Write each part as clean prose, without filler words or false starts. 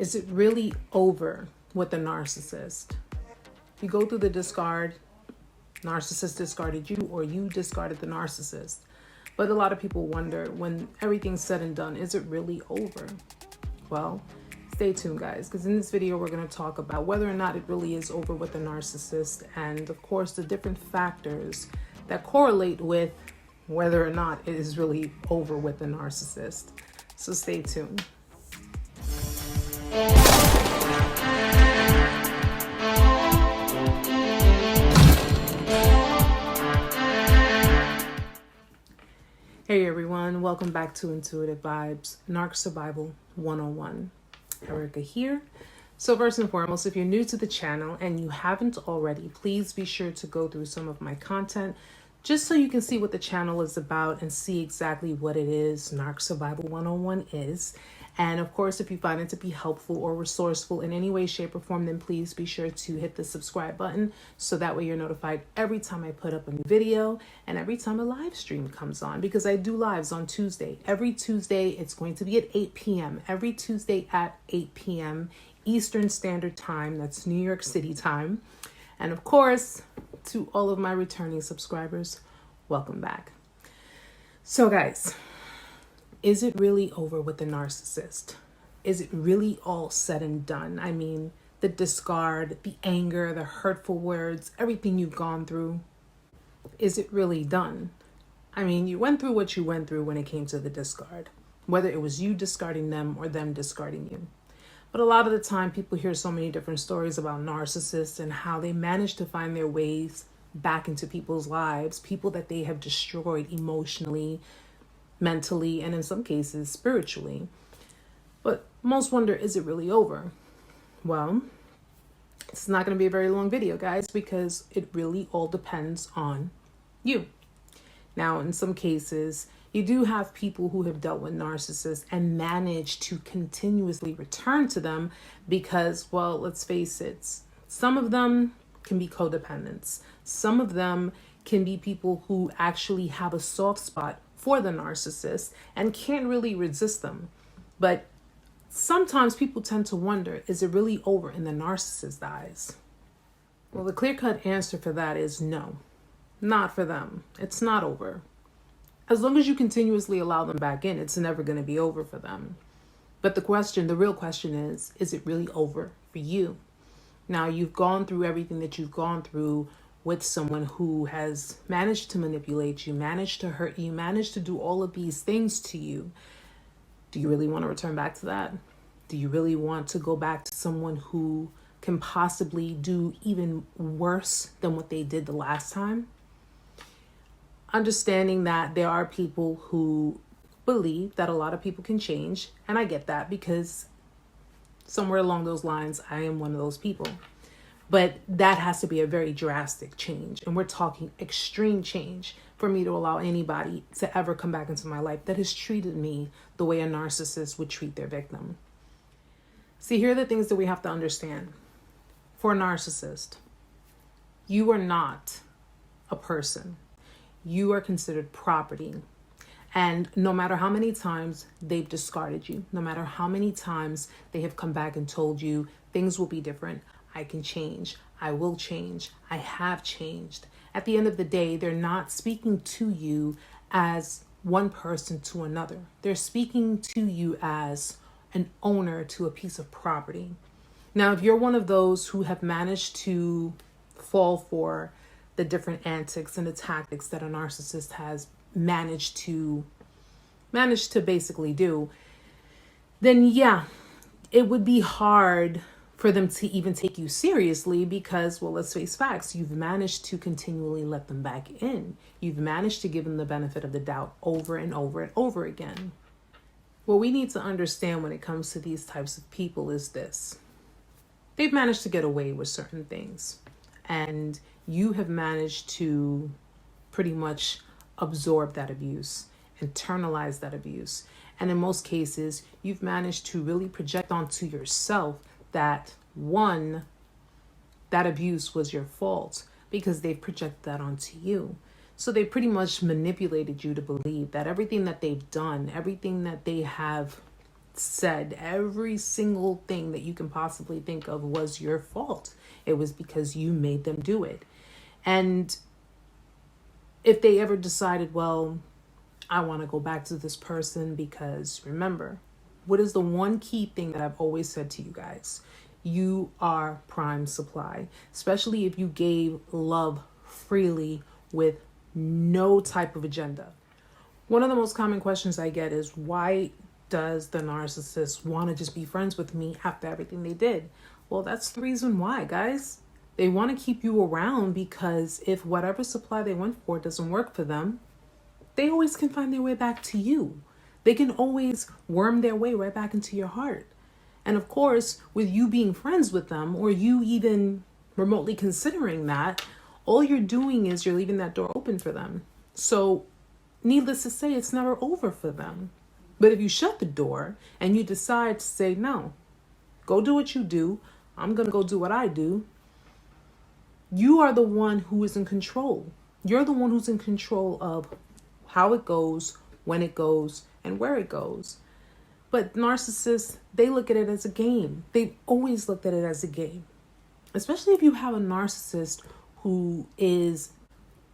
Is it really over with the narcissist? You go through the discard, narcissist discarded you, or you discarded the narcissist. But a lot of people wonder, when everything's said and done, is it really over? Well, stay tuned, guys, because in this video, we're going to talk about whether or not it really is over with the narcissist, and of course, the different factors that correlate with whether or not it is really over with the narcissist. So stay tuned. Hey everyone, welcome back to Intuitive Vibes, Narc Survival 101. Erica here. So first and foremost, if you're new to the channel and you haven't already, please be sure to go through some of my content just so you can see what the channel is about and see exactly what it is Narc Survival 101 is. And of course, if you find it to be helpful or resourceful in any way, shape, or form, then please be sure to hit the subscribe button so that way you're notified every time I put up a new video and every time a live stream comes on, because I do lives on Tuesday. Every Tuesday, it's going to be at 8 p.m. Every Tuesday at 8 p.m. Eastern Standard Time. That's New York City time. And of course, to all of my returning subscribers, welcome back. So guys, is it really over with the narcissist? Is it really all said and done? I mean, the discard, the anger, the hurtful words, everything you've gone through, is it really done? I mean, you went through what you went through when it came to the discard, whether it was you discarding them or them discarding you. But a lot of the time, people hear so many different stories about narcissists and how they manage to find their ways back into people's lives, people that they have destroyed emotionally, mentally, and in some cases spiritually. But most wonder, is it really over? Well, it's not going to be a very long video, guys, because it really all depends on you. Now, in some cases, you do have people who have dealt with narcissists and manage to continuously return to them because, well, let's face it, some of them can be codependents. Some of them can be people who actually have a soft spot for the narcissist and can't really resist them. But sometimes people tend to wonder, is it really over in the narcissist's eyes? Well, the clear-cut answer for that is no, not for them. It's not over. As long as you continuously allow them back in, it's never going to be over for them. But the real question is it really over for you? Now, you've gone through everything that you've gone through with someone who has managed to manipulate you, managed to hurt you, managed to do all of these things to you. Do you really want to return back to that? Do you really want to go back to someone who can possibly do even worse than what they did the last time? Understanding that there are people who believe that a lot of people can change, and I get that because somewhere along those lines, I am one of those people. But that has to be a very drastic change. And we're talking extreme change for me to allow anybody to ever come back into my life that has treated me the way a narcissist would treat their victim. See, here are the things that we have to understand. For a narcissist, you are not a person. You are considered property. And no matter how many times they've discarded you, no matter how many times they have come back and told you things will be different, I can change, I will change, I have changed. At the end of the day, they're not speaking to you as one person to another. They're speaking to you as an owner to a piece of property. Now, if you're one of those who have managed to fall for the different antics and the tactics that a narcissist has managed to basically do, then yeah, it would be hard for them to even take you seriously because, well, let's face facts, you've managed to continually let them back in. You've managed to give them the benefit of the doubt over and over and over again. What we need to understand when it comes to these types of people is this. They've managed to get away with certain things, and you have managed to pretty much absorb that abuse, internalize that abuse. And in most cases, you've managed to really project onto yourself that, one, that abuse was your fault because they've projected that onto you. So they pretty much manipulated you to believe that everything that they've done, everything that they have said every single thing that you can possibly think of was your fault. It was because you made them do it. And if they ever decided, well, I want to go back to this person, because remember, what is the one key thing that I've always said to you guys? You are prime supply, especially if you gave love freely with no type of agenda. One of the most common questions I get is, why does the narcissist want to just be friends with me after everything they did? Well, that's the reason why, guys. They want to keep you around because if whatever supply they went for doesn't work for them, they always can find their way back to you. They can always worm their way right back into your heart. And of course, with you being friends with them, or you even remotely considering that, all you're doing is you're leaving that door open for them. So needless to say, it's never over for them. But if you shut the door and you decide to say, no, go do what you do, I'm going to go do what I do, you are the one who is in control. You're the one who's in control of how it goes, when it goes, and where it goes. But narcissists, they look at it as a game. They've always looked at it as a game. Especially if you have a narcissist who is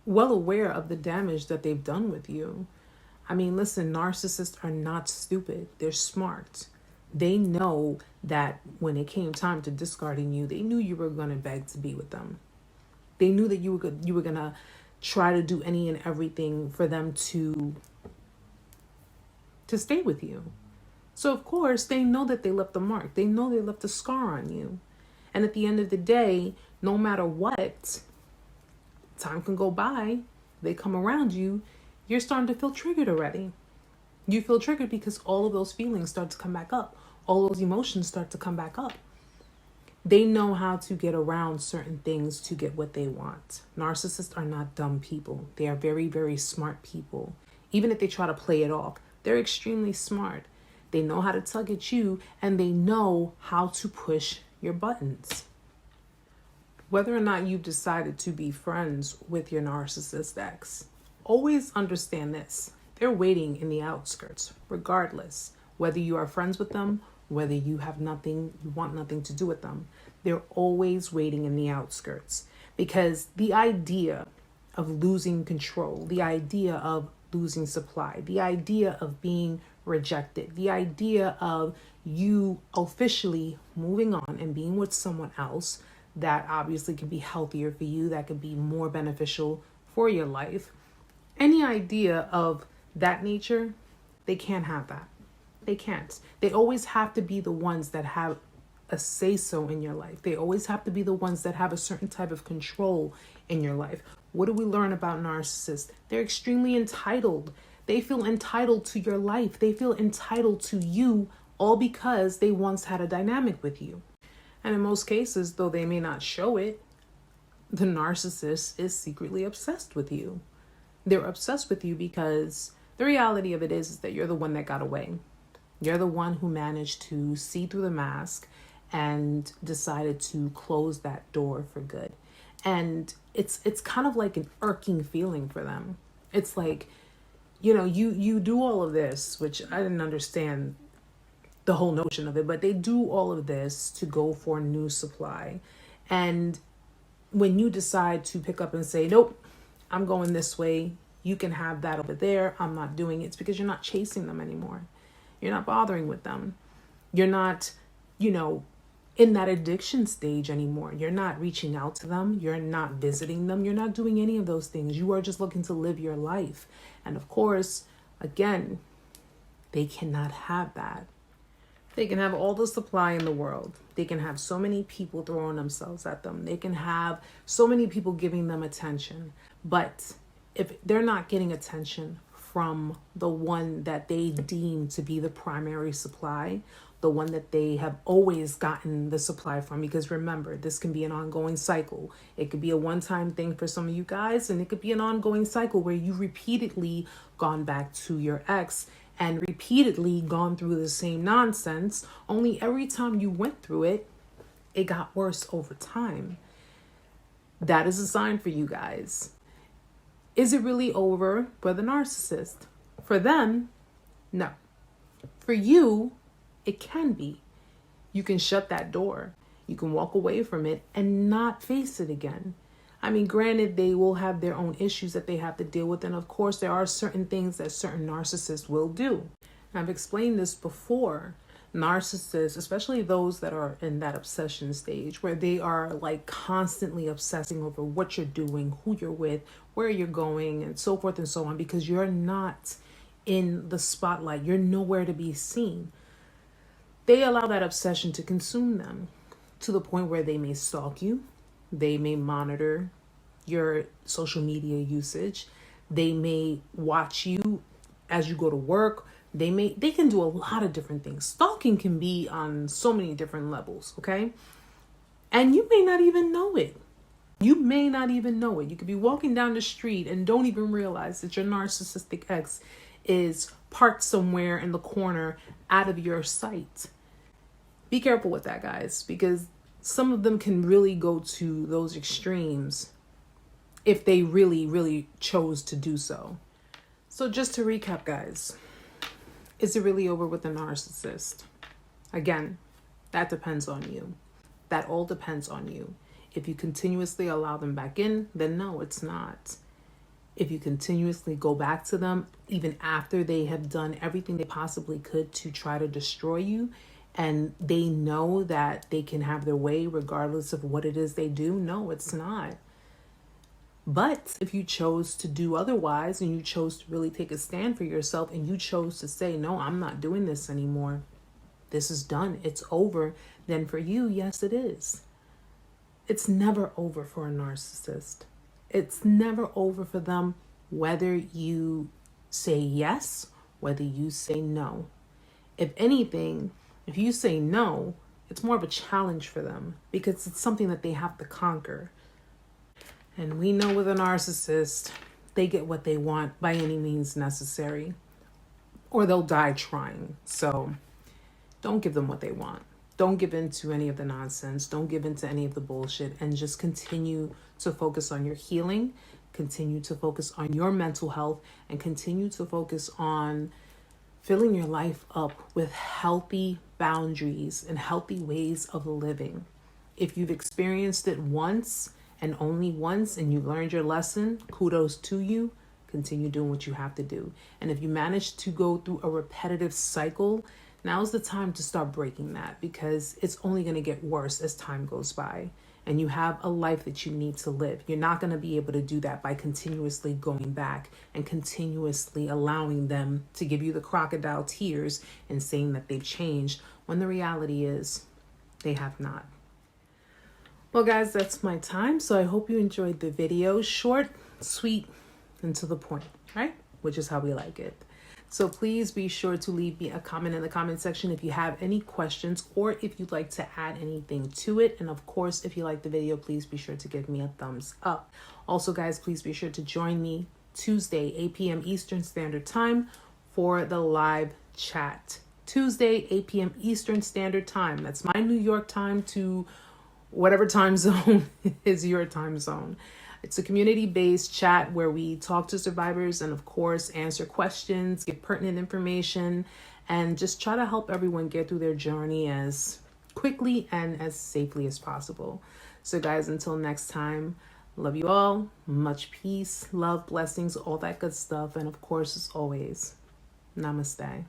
well aware of the damage that they've done with you. I mean, listen, narcissists are not stupid. They're smart. They know that when it came time to discarding you, they knew you were going to beg to be with them. They knew that you were going to try to do any and everything for them to stay with you. So of course, they know that they left a mark. They know they left a scar on you. And at the end of the day, no matter what, time can go by, they come around you, you're starting to feel triggered already. You feel triggered because all of those feelings start to come back up. All those emotions start to come back up. They know how to get around certain things to get what they want. Narcissists are not dumb people. They are very, very smart people. Even if they try to play it off, they're extremely smart. They know how to tug at you, and they know how to push your buttons. Whether or not you've decided to be friends with your narcissist ex, always understand this. They're waiting in the outskirts, regardless. Whether you are friends with them, whether you have nothing, you want nothing to do with them, they're always waiting in the outskirts. Because the idea of losing control, the idea of losing supply, the idea of being rejected, the idea of you officially moving on and being with someone else that obviously can be healthier for you, that could be more beneficial for your life. Any idea of that nature, they can't have that. They can't. They always have to be the ones that have a say-so in your life. They always have to be the ones that have a certain type of control in your life. What do we learn about narcissists? They're extremely entitled. They feel entitled to your life. They feel entitled to you, all because they once had a dynamic with you. And in most cases, though they may not show it, the narcissist is secretly obsessed with you. They're obsessed with you because the reality of it is that you're the one that got away. You're the one who managed to see through the mask and decided to close that door for good. And it's kind of like an irking feeling for them. It's like, you do all of this, which I didn't understand the whole notion of it, but they do all of this to go for a new supply. And when you decide to pick up and say, nope, I'm going this way, you can have that over there, I'm not doing it, it's because you're not chasing them anymore. You're not bothering with them. You're not, in that addiction stage anymore. You're not reaching out to them. You're not visiting them. You're not doing any of those things. You are just looking to live your life. And of course, again, they cannot have that. They can have all the supply in the world. They can have so many people throwing themselves at them. They can have so many people giving them attention. But if they're not getting attention from the one that they deem to be the primary supply, the one that they have always gotten the supply from, because remember, this can be an ongoing cycle. It could be a one-time thing for some of you guys, and it could be an ongoing cycle where you've repeatedly gone back to your ex and repeatedly gone through the same nonsense, only every time you went through it, it got worse over time. That is a sign for you guys. Is it really over for the narcissist? For them, no. For you, It can be. You can shut that door. You can walk away from it and not face it again. I mean, granted, they will have their own issues that they have to deal with. And of course, there are certain things that certain narcissists will do. And I've explained this before. Narcissists, especially those that are in that obsession stage, where they are like constantly obsessing over what you're doing, who you're with, where you're going, and so forth and so on, because you're not in the spotlight. You're nowhere to be seen. They allow that obsession to consume them to the point where they may stalk you. They may monitor your social media usage. They may watch you as you go to work. They can do a lot of different things. Stalking can be on so many different levels, okay? And you may not even know it. You may not even know it. You could be walking down the street and don't even realize that your narcissistic ex is parked somewhere in the corner out of your sight. Be careful with that, guys, because some of them can really go to those extremes if they really, really chose to do so. So just to recap, guys, is it really over with a narcissist? Again, that depends on you. That all depends on you. If you continuously allow them back in, then no, it's not. If you continuously go back to them, even after they have done everything they possibly could to try to destroy you, and they know that they can have their way regardless of what it is they do, no, it's not. But if you chose to do otherwise, and you chose to really take a stand for yourself, and you chose to say, no, I'm not doing this anymore, this is done, it's over, then for you, yes, it is. It's never over for a narcissist. It's never over for them, whether you say yes, whether you say no. If anything, if you say no, it's more of a challenge for them because it's something that they have to conquer. And we know with a narcissist, they get what they want by any means necessary, or they'll die trying. So don't give them what they want. Don't give in to any of the nonsense. Don't give in to any of the bullshit, and just continue to focus on your healing, continue to focus on your mental health, and continue to focus on filling your life up with healthy boundaries and healthy ways of living. If you've experienced it once and only once, and you learned your lesson, kudos to you. Continue doing what you have to do. And if you manage to go through a repetitive cycle, now's the time to start breaking that, because it's only going to get worse as time goes by. And you have a life that you need to live. You're not going to be able to do that by continuously going back and continuously allowing them to give you the crocodile tears and saying that they've changed, when the reality is they have not. Well, guys, that's my time. So I hope you enjoyed the video. Short, sweet, and to the point, right? Which is how we like it. So please be sure to leave me a comment in the comment section if you have any questions, or if you'd like to add anything to it. And of course, if you like the video, please be sure to give me a thumbs up. Also, guys, please be sure to join me Tuesday, 8 p.m. Eastern Standard Time for the live chat. Tuesday, 8 p.m. Eastern Standard Time. That's my New York time to whatever time zone is your time zone. It's a community-based chat where we talk to survivors and, of course, answer questions, give pertinent information, and just try to help everyone get through their journey as quickly and as safely as possible. So, guys, until next time, love you all. Much peace, love, blessings, all that good stuff. And, of course, as always, namaste.